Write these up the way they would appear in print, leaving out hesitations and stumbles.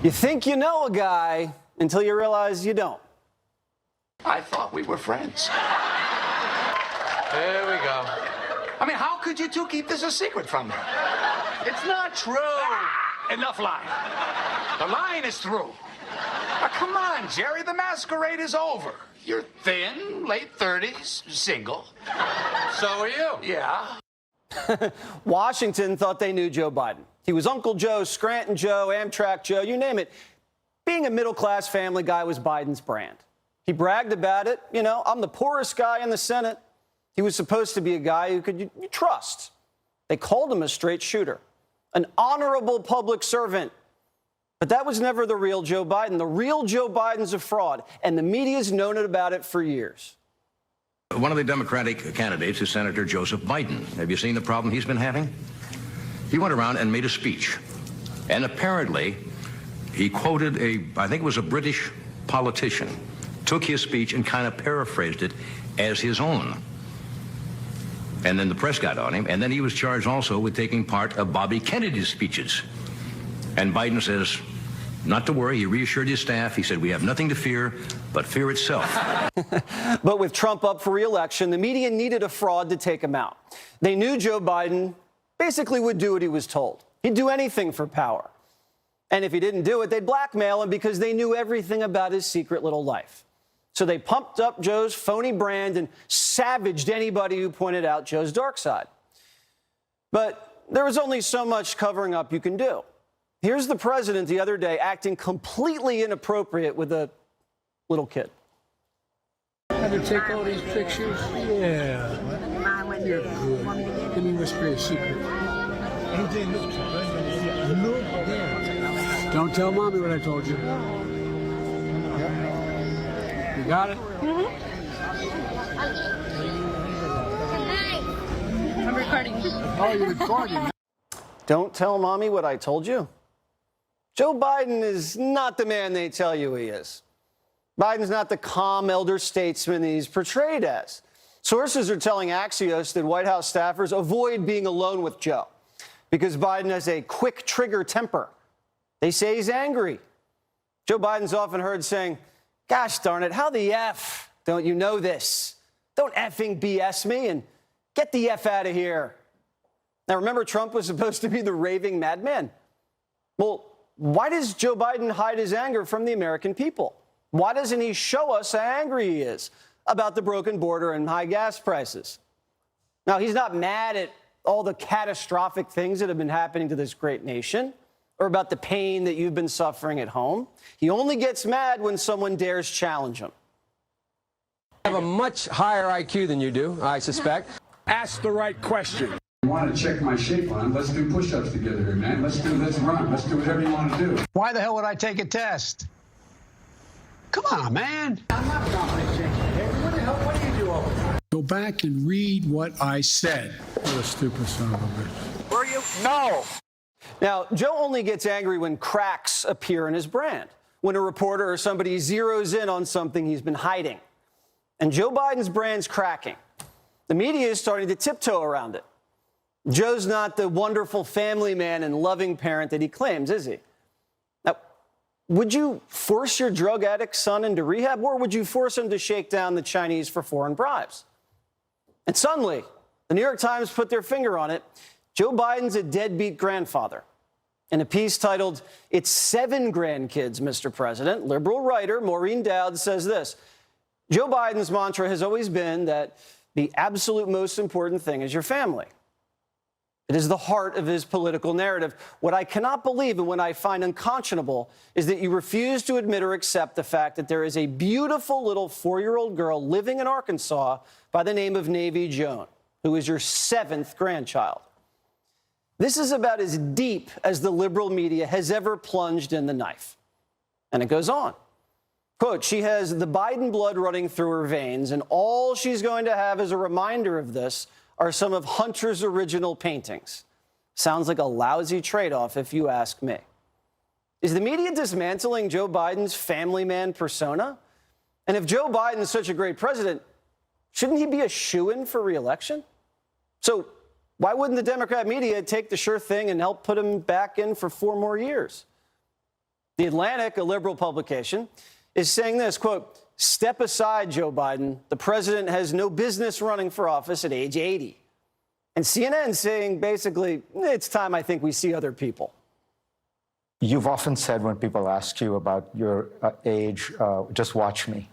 You think you know a guy until you realize you don't. I thought we were friends. There we go. I mean, how could you two keep this a secret from me? It's not true. Enough lying. The line is through. Now, come on, Jerry, the masquerade is over. You're thin, late 30s, single. So are you. Yeah. Washington thought they knew Joe Biden. He was Uncle Joe, Scranton Joe, Amtrak Joe, you name it. Being a middle-class family guy was Biden's brand. He bragged about it. You know, I'm the poorest guy in the Senate. He was supposed to be a guy who you trust. They called him a straight shooter, an honorable public servant. But that was never the real Joe Biden. The real Joe Biden's a fraud, and the media's known about it for years. One of the Democratic candidates is Senator Joseph Biden. Have you seen the problem he's been having? He went around and made a speech, and apparently he quoted I think it was a British politician, took his speech and kind of paraphrased it as his own. And then the press got on him, and then he was charged also with taking part of Bobby Kennedy's speeches. And Biden says, not to worry, he reassured his staff. He said, we have nothing to fear but fear itself. But with Trump up for re-election, the media needed a fraud to take him out. They knew Joe Biden basically would do what he was told. He'd do anything for power. And if he didn't do it, they'd blackmail him because they knew everything about his secret little life. So they pumped up Joe's phony brand and savaged anybody who pointed out Joe's dark side. But there was only so much covering up you can do. Here's the president the other day acting completely inappropriate with a little kid. Have you take all these pictures? Yeah. You're good. Let me whisper a secret. Don't tell Mommy what I told you. You got it? I'm recording. Oh, you're recording. Don't tell Mommy what I told you. Joe Biden is not the man they tell you he is. Biden's not the calm elder statesman that he's portrayed as. Sources are telling Axios that White House staffers avoid being alone with Joe because Biden has a quick trigger temper. They say he's angry. Joe Biden's often heard saying, gosh darn it, how the F don't you know this? Don't effing BS me and get the F out of here. Now, remember, Trump was supposed to be the raving madman. Well, why does Joe Biden hide his anger from the American people? Why doesn't he show us how angry he is about the broken border and high gas prices? Now, he's not mad at all the catastrophic things that have been happening to this great nation or about the pain that you've been suffering at home. He only gets mad when someone dares challenge him. I have a much higher IQ than you do, I suspect. Ask the right question. You want to check my shape on? Let's do push-ups together here, man. Let's run. Let's do whatever you want to do. Why the hell would I take a test? Come on, man. I'm not confident. What the hell? What do you do all the time? Go back and read what I said. What a stupid son of a bitch. Were you? No. Now, Joe only gets angry when cracks appear in his brand, when a reporter or somebody zeroes in on something he's been hiding. And Joe Biden's brand's cracking. The media is starting to tiptoe around it. Joe's not the wonderful family man and loving parent that he claims, is he? Now, would you force your drug addict son into rehab, or would you force him to shake down the Chinese for foreign bribes? And suddenly, the New York Times put their finger on it. Joe Biden's a deadbeat grandfather. In a piece titled, "It's 7 grandkids, Mr. President," liberal writer Maureen Dowd says this: Joe Biden's mantra has always been that the absolute most important thing is your family. It is the heart of his political narrative. What I cannot believe and what I find unconscionable is that you refuse to admit or accept the fact that there is a beautiful little 4-year-old girl living in Arkansas by the name of Navy Joan, who is your 7th grandchild. This is about as deep as the liberal media has ever plunged in the knife. And it goes on. Quote, she has the Biden blood running through her veins, and all she's going to have as a reminder of this are some of Hunter's original paintings. Sounds like a lousy trade-off, if you ask me. Is the media dismantling Joe Biden's family man persona? And if Joe Biden is such a great president, shouldn't he be a shoo-in for re-election? So why wouldn't the Democrat media take the sure thing and help put him back in for 4 more years? The Atlantic, a liberal publication, is saying this, quote, "Step aside, Joe Biden. The president has no business running for office at age 80. And CNN saying basically, it's time I think we see other people. You've often said when people ask you about your age, just watch me.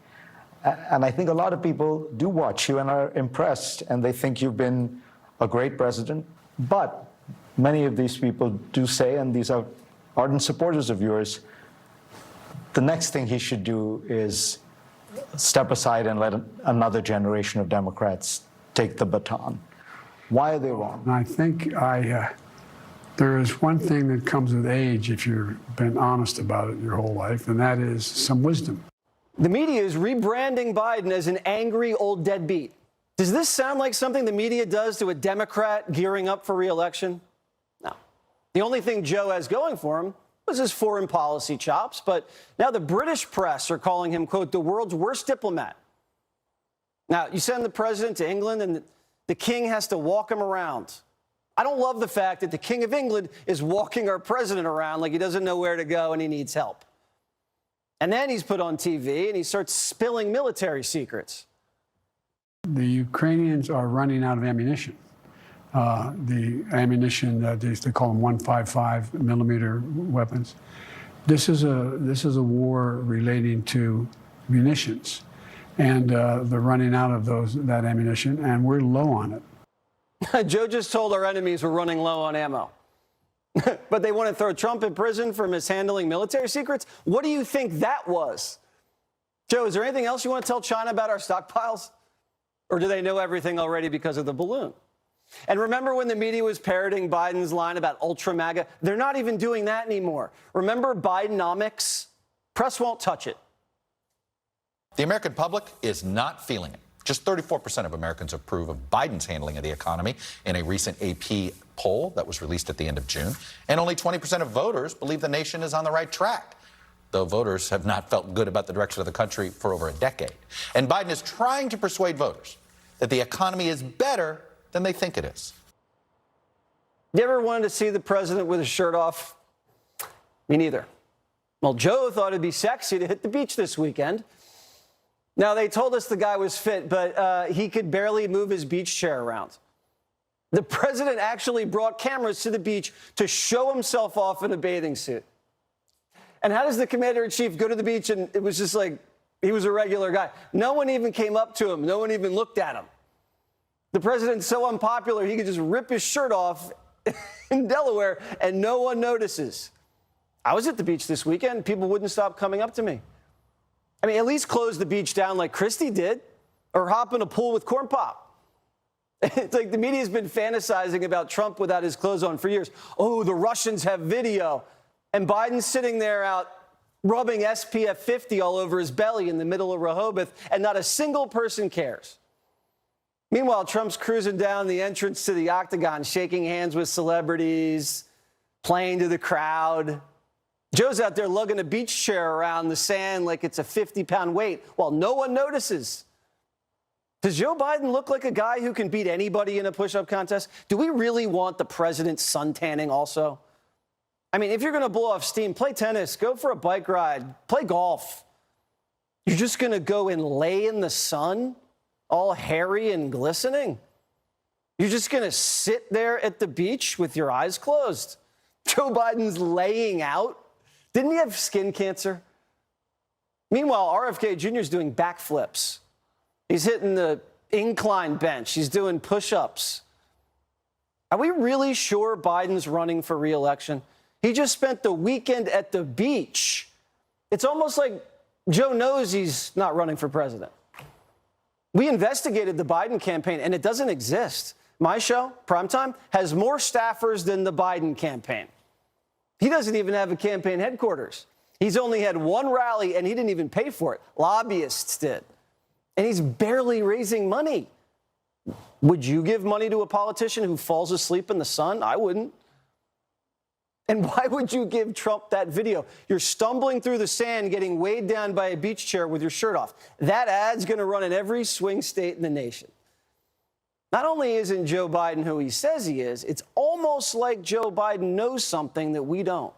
And I think a lot of people do watch you and are impressed, and they think you've been a great president. But many of these people do say, and these are ardent supporters of yours, the next thing he should do is step aside and let another generation of Democrats take the baton. Why are they wrong? And I think there is one thing that comes with age if you've been honest about it your whole life, and that is some wisdom. The media is rebranding Biden as an angry old deadbeat. Does this sound like something the media does to a Democrat gearing up for re-election? No. The only thing Joe has going for him was his foreign policy chops, but now the British press are calling him, quote, the world's worst diplomat. Now, you send the president to England and the king has to walk him around. I don't love the fact that the King of England is walking our president around like he doesn't know where to go and he needs help. And then he's put on TV and he starts spilling military secrets. The Ukrainians are running out of ammunition. The ammunition that they call them 155 millimeter weapons. This is a war relating to munitions, and they're running out of that ammunition, and we're low on it. Joe just told our enemies we're running low on ammo. But they want to throw Trump in prison for mishandling military secrets? What do you think that was? Joe, is there anything else you want to tell China about our stockpiles? Or do they know everything already because of the balloon? And remember when the media was parroting Biden's line about ultra MAGA? They're not even doing that anymore. Remember Bidenomics? Press won't touch it. The American public is not feeling it. Just 34% of Americans approve of Biden's handling of the economy in a recent AP poll that was released at the end of June. And only 20% of voters believe the nation is on the right track, though voters have not felt good about the direction of the country for over a decade. And Biden is trying to persuade voters that the economy is better than they think it is. You ever wanted to see the president with his shirt off? Me neither. Well, Joe thought it'd be sexy to hit the beach this weekend. Now, they told us the guy was fit, but he could barely move his beach chair around. The president actually brought cameras to the beach to show himself off in a bathing suit. And how does the commander-in-chief go to the beach and it was just like he was a regular guy? No one even came up to him. No one even looked at him. The president's so unpopular, he could just rip his shirt off in Delaware and no one notices. I was at the beach this weekend. People wouldn't stop coming up to me. I mean, at least close the beach down like Christie did or hop in a pool with corn pop. It's like the media's been fantasizing about Trump without his clothes on for years. Oh, the Russians have video. And Biden's sitting there out rubbing SPF 50 all over his belly in the middle of Rehoboth, and not a single person cares. Meanwhile, Trump's cruising down the entrance to the Octagon, shaking hands with celebrities, playing to the crowd. Joe's out there lugging a beach chair around the sand like it's a 50-pound weight while no one notices. Does Joe Biden look like a guy who can beat anybody in a push-up contest? Do we really want the president suntanning also? I mean, if you're going to blow off steam, play tennis, go for a bike ride, play golf. You're just going to go and lay in the sun, all hairy and glistening? You're just going to sit there at the beach with your eyes closed? Joe Biden's laying out? Didn't he have skin cancer? Meanwhile, RFK Jr. is doing backflips. He's hitting the incline bench. He's doing push-ups. Are we really sure Biden's running for re-election? He just spent the weekend at the beach. It's almost like Joe knows he's not running for president. We investigated the Biden campaign, and it doesn't exist. My show, Primetime, has more staffers than the Biden campaign. He doesn't even have a campaign headquarters. He's only had one rally, and he didn't even pay for it. Lobbyists did. And he's barely raising money. Would you give money to a politician who falls asleep in the sun? I wouldn't. And why would you give Trump that video? You're stumbling through the sand, getting weighed down by a beach chair with your shirt off. That ad's going to run in every swing state in the nation. Not only isn't Joe Biden who he says he is, it's almost like Joe Biden knows something that we don't.